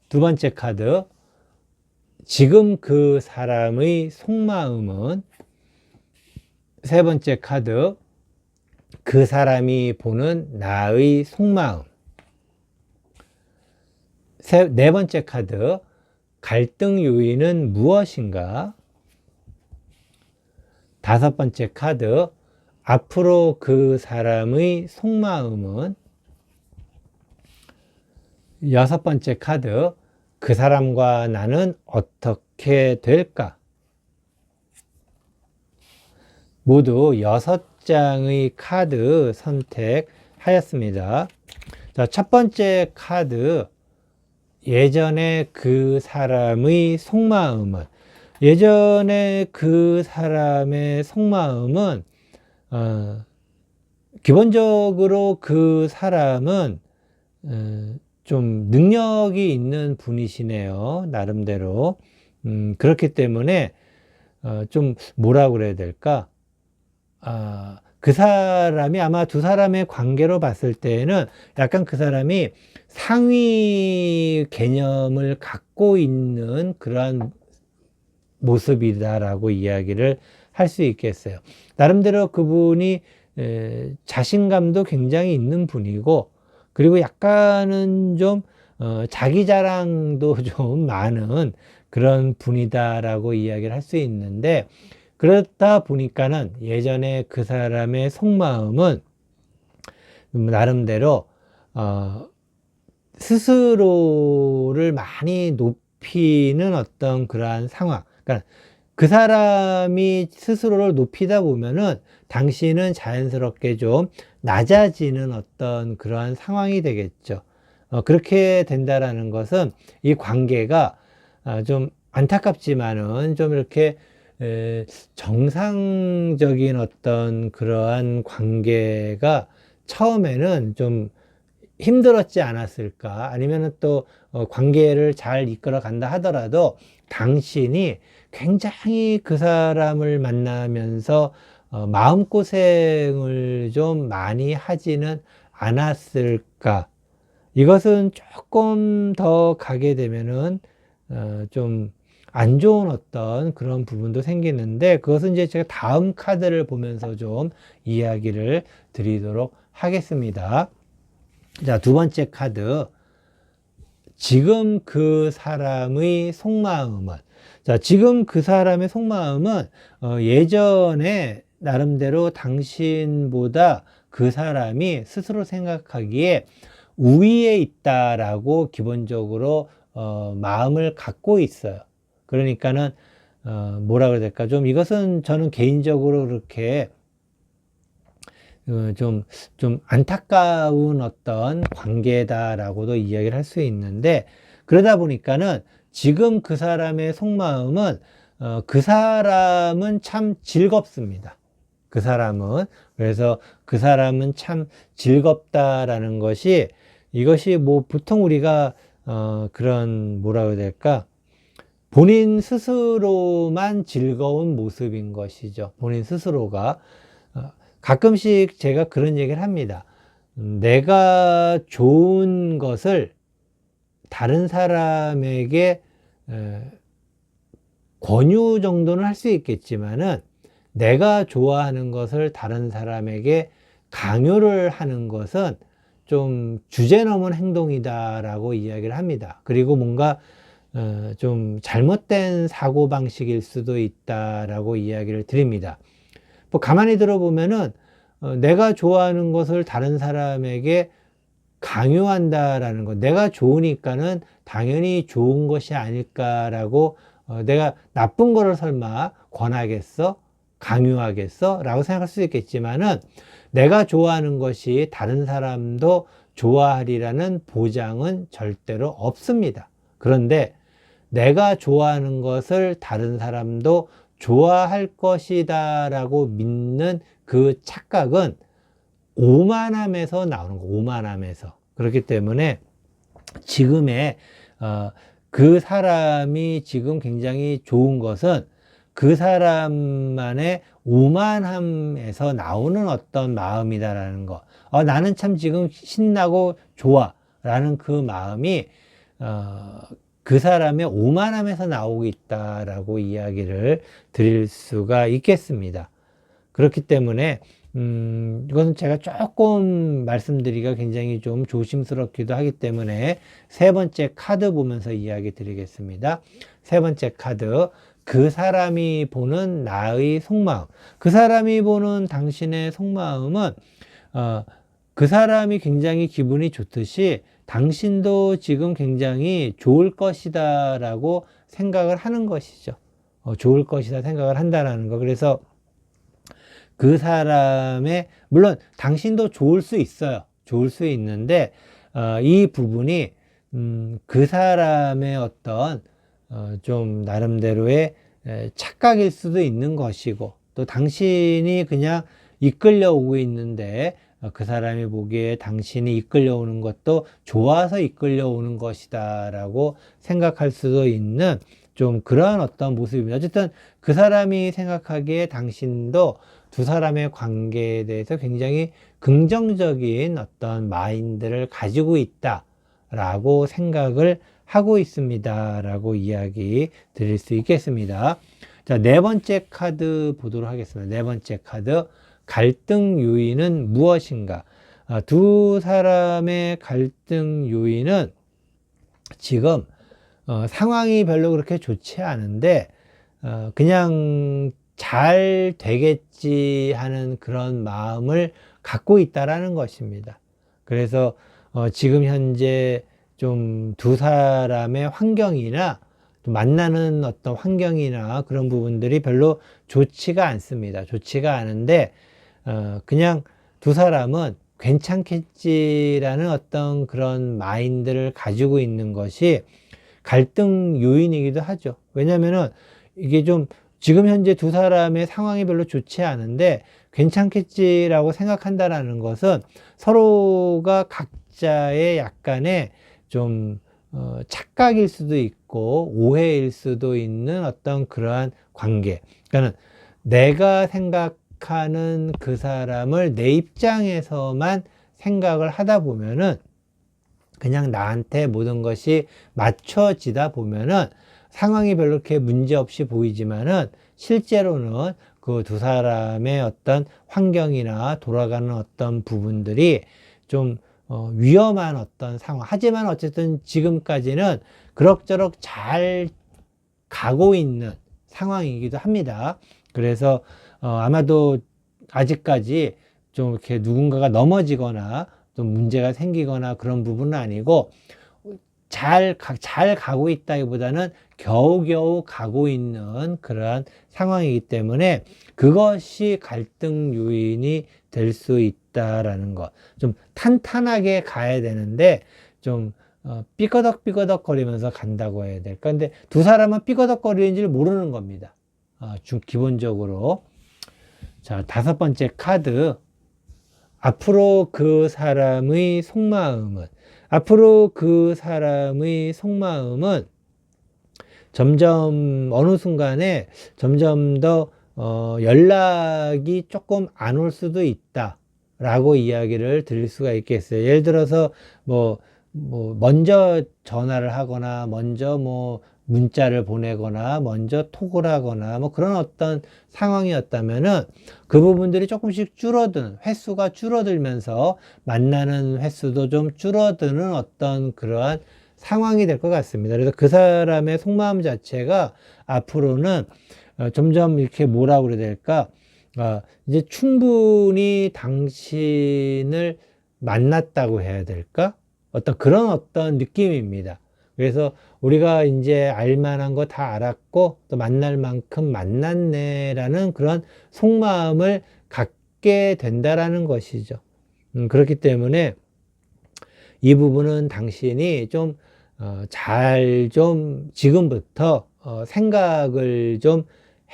두 번째 카드, 지금 그 사람의 속마음은. 세 번째 카드, 그 사람이 보는 나의 속마음. 네 번째 카드, 갈등 요인은 무엇인가? 다섯 번째 카드, 앞으로 그 사람의 속마음은. 여섯 번째 카드, 그 사람과 나는 어떻게 될까? 모두 6장의 카드 선택하였습니다. 자, 첫 번째 카드, 예전에 그 사람의 속마음은. 예전에 그 사람의 속마음은 기본적으로 그 사람은 좀 능력이 있는 분이시네요. 나름대로. 그렇기 때문에 좀 뭐라고 그래야 될까? 그 사람이 아마 두 사람의 관계로 봤을 때에는 약간 그 사람이 상위 개념을 갖고 있는 그러한 모습이다라고 이야기를 할 수 있겠어요. 나름대로 그분이 자신감도 굉장히 있는 분이고, 그리고 약간은 좀 자기 자랑도 좀 많은 그런 분이다라고 이야기를 할 수 있는데, 그렇다 보니까는 예전에 그 사람의 속마음은 나름대로 스스로를 많이 높이는 어떤 그러한 상황. 그러니까 그 사람이 스스로를 높이다 보면은 당신은 자연스럽게 좀 낮아지는 어떤 그러한 상황이 되겠죠. 그렇게 된다라는 것은 이 관계가 좀 안타깝지만은 좀 이렇게 정상적인 어떤 그러한 관계가 처음에는 좀 힘들었지 않았을까? 아니면은 또 관계를 잘 이끌어 간다 하더라도 당신이 굉장히 그 사람을 만나면서 마음고생을 좀 많이 하지는 않았을까? 이것은 조금 더 가게 되면은 좀 안 좋은 어떤 그런 부분도 생기는데, 그것은 이제 제가 다음 카드를 보면서 좀 이야기를 드리도록 하겠습니다. 자, 두 번째 카드, 지금 그 사람의 속마음은. 자, 지금 그 사람의 속마음은 예전에 나름대로 당신보다 그 사람이 스스로 생각하기에 우위에 있다라고 기본적으로 마음을 갖고 있어요. 그러니까는 뭐라 그래야 될까? 좀 이것은 저는 개인적으로 그렇게 좀 안타까운 어떤 관계다라고도 이야기를 할 수 있는데, 그러다 보니까는 지금 그 사람의 속마음은 그 사람은 참 즐겁습니다. 그 사람은. 그래서 그 사람은 참 즐겁다라는 것이, 이것이 뭐 보통 우리가 그런 뭐라고 해야 될까? 본인 스스로만 즐거운 모습인 것이죠. 본인 스스로가. 가끔씩 제가 그런 얘기를 합니다. 내가 좋은 것을 다른 사람에게 권유 정도는 할 수 있겠지만은 내가 좋아하는 것을 다른 사람에게 강요를 하는 것은 좀 주제 넘은 행동이다라고 이야기를 합니다. 그리고 뭔가 좀 잘못된 사고방식일 수도 있다라고 이야기를 드립니다. 뭐 가만히 들어보면은 내가 좋아하는 것을 다른 사람에게 강요한다라는 것, 내가 좋으니까는 당연히 좋은 것이 아닐까라고 내가 나쁜 거를 설마 권하겠어? 강요하겠어? 라고 생각할 수 있겠지만은 내가 좋아하는 것이 다른 사람도 좋아하리라는 보장은 절대로 없습니다. 그런데 내가 좋아하는 것을 다른 사람도 좋아할 것이다 라고 믿는 그 착각은 오만함에서 나오는 거, 오만함에서. 그렇기 때문에 지금의 그 사람이 지금 굉장히 좋은 것은 그 사람만의 오만함에서 나오는 어떤 마음이다라는 거. 나는 참 지금 신나고 좋아 라는 그 마음이 그 사람의 오만함에서 나오고 있다라고 이야기를 드릴 수가 있겠습니다. 그렇기 때문에 이것은 제가 조금 말씀드리기가 굉장히 좀 조심스럽기도 하기 때문에 세 번째 카드 보면서 이야기 드리겠습니다. 세 번째 카드, 그 사람이 보는 나의 속마음. 그 사람이 보는 당신의 속마음은 그 사람이 굉장히 기분이 좋듯이 당신도 지금 굉장히 좋을 것이다 라고 생각을 하는 것이죠. 좋을 것이다 생각을 한다는 거. 그래서 그 사람의, 물론 당신도 좋을 수 있어요. 좋을 수 있는데 이 부분이 그 사람의 어떤 좀 나름대로의 착각일 수도 있는 것이고, 또 당신이 그냥 이끌려오고 있는데 그 사람이 보기에 당신이 이끌려오는 것도 좋아서 이끌려오는 것이다 라고 생각할 수도 있는 좀 그러한 어떤 모습입니다. 어쨌든 그 사람이 생각하기에 당신도 두 사람의 관계에 대해서 굉장히 긍정적인 어떤 마인드를 가지고 있다 라고 생각을 하고 있습니다 라고 이야기 드릴 수 있겠습니다. 자, 네 번째 카드 보도록 하겠습니다. 네 번째 카드, 갈등 요인은 무엇인가? 두 사람의 갈등 요인은 지금 상황이 별로 그렇게 좋지 않은데 그냥 잘 되겠지 하는 그런 마음을 갖고 있다라는 것입니다. 그래서 지금 현재 좀 두 사람의 환경이나 만나는 어떤 환경이나 그런 부분들이 별로 좋지가 않습니다. 좋지가 않은데 그냥 두 사람은 괜찮겠지라는 어떤 그런 마인드를 가지고 있는 것이 갈등 요인이기도 하죠. 왜냐면은 이게 좀 지금 현재 두 사람의 상황이 별로 좋지 않은데 괜찮겠지라고 생각한다라는 것은 서로가 각자의 약간의 좀 착각일 수도 있고 오해일 수도 있는 어떤 그러한 관계. 그러니까 내가 생각하는 그 사람을 내 입장에서만 생각을 하다 보면은 그냥 나한테 모든 것이 맞춰지다 보면은 상황이 별로 그렇게 문제 없이 보이지만은 실제로는 그 두 사람의 어떤 환경이나 돌아가는 어떤 부분들이 좀 위험한 어떤 상황. 하지만 어쨌든 지금까지는 그럭저럭 잘 가고 있는 상황이기도 합니다. 그래서 아마도 아직까지 좀 이렇게 누군가가 넘어지거나 좀 문제가 생기거나 그런 부분은 아니고 잘 가고 있다기보다는 겨우겨우 가고 있는 그러한 상황이기 때문에 그것이 갈등 요인이 될 수 있다라는 것. 좀 탄탄하게 가야 되는데 좀 삐거덕 거리면서 간다고 해야 될까. 근데 두 사람은 삐거덕 거리는지를 모르는 겁니다. 기본적으로. 자, 다섯 번째 카드. 앞으로 그 사람의 속마음은 앞으로 그 사람의 속마음은 점점 어느 순간에 점점 더 연락이 조금 안 올 수도 있다 라고 이야기를 드릴 수가 있겠어요. 예를 들어서 먼저 전화를 하거나 먼저 문자를 보내거나 먼저 톡을 하거나 그런 어떤 상황이었다면은 그 부분들이 조금씩 줄어드는, 횟수가 줄어들면서 만나는 횟수도 좀 줄어드는 어떤 그러한 상황이 될 것 같습니다. 그래서 그 사람의 속마음 자체가 앞으로는 점점 이렇게 뭐라고 그래야 될까? 이제 충분히 당신을 만났다고 해야 될까? 그런 어떤 느낌입니다. 그래서 우리가 이제 알만한 거 다 알았고 또 만날 만큼 만났네라는 그런 속마음을 갖게 된다라는 것이죠. 그렇기 때문에 이 부분은 당신이 좀 지금부터 생각을 좀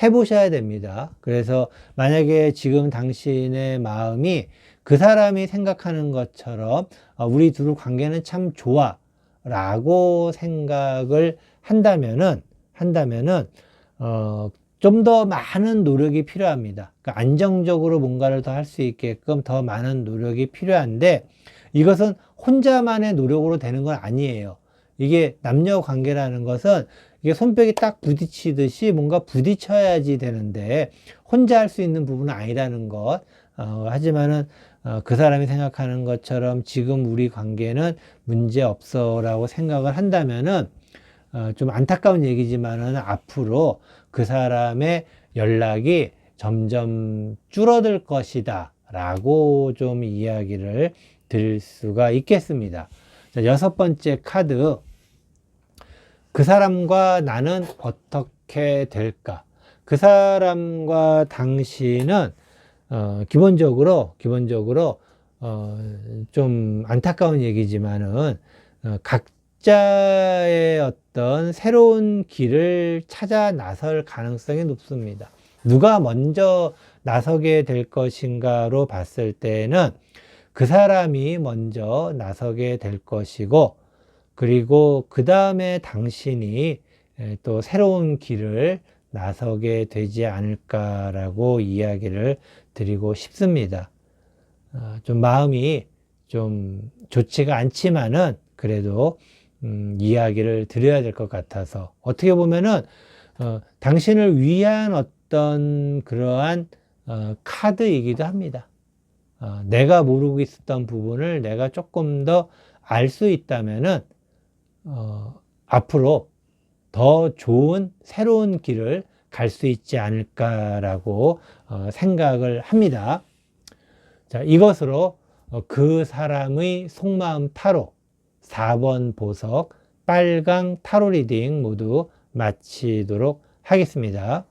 해보셔야 됩니다. 그래서 만약에 지금 당신의 마음이 그 사람이 생각하는 것처럼 우리 둘 관계는 참 좋아 라고 생각을 한다면은 좀 더 많은 노력이 필요합니다. 그러니까 안정적으로 뭔가를 더 할 수 있게끔 더 많은 노력이 필요한데 이것은 혼자만의 노력으로 되는 건 아니에요. 이게 남녀 관계라는 것은 이게 손뼉이 딱 부딪히듯이 뭔가 부딪혀야지 되는데 혼자 할 수 있는 부분은 아니라는 것. 하지만은 그 사람이 생각하는 것처럼 지금 우리 관계는 문제 없어라고 생각을 한다면은 좀 안타까운 얘기지만은 앞으로 그 사람의 연락이 점점 줄어들 것이다 라고 좀 이야기를 드릴 수가 있겠습니다. 자, 6번째 카드. 그 사람과 나는 어떻게 될까? 그 사람과 당신은 기본적으로 좀 안타까운 얘기지만은 각자의 어떤 새로운 길을 찾아 나설 가능성이 높습니다. 누가 먼저 나서게 될 것인가로 봤을 때는 그 사람이 먼저 나서게 될 것이고, 그리고 그 다음에 당신이 또 새로운 길을 나서게 되지 않을까라고 이야기를 드리고 싶습니다. 좀 마음이 좀 좋지가 않지만은 그래도 이야기를 드려야 될 것 같아서, 어떻게 보면은 당신을 위한 어떤 그러한 카드이기도 합니다. 내가 모르고 있었던 부분을 내가 조금 더 알 수 있다면은 앞으로 더 좋은 새로운 길을 갈 수 있지 않을까라고 생각을 합니다. 자, 이것으로 그 사람의 속마음 타로 4번 보석 빨강 타로 리딩 모두 마치도록 하겠습니다.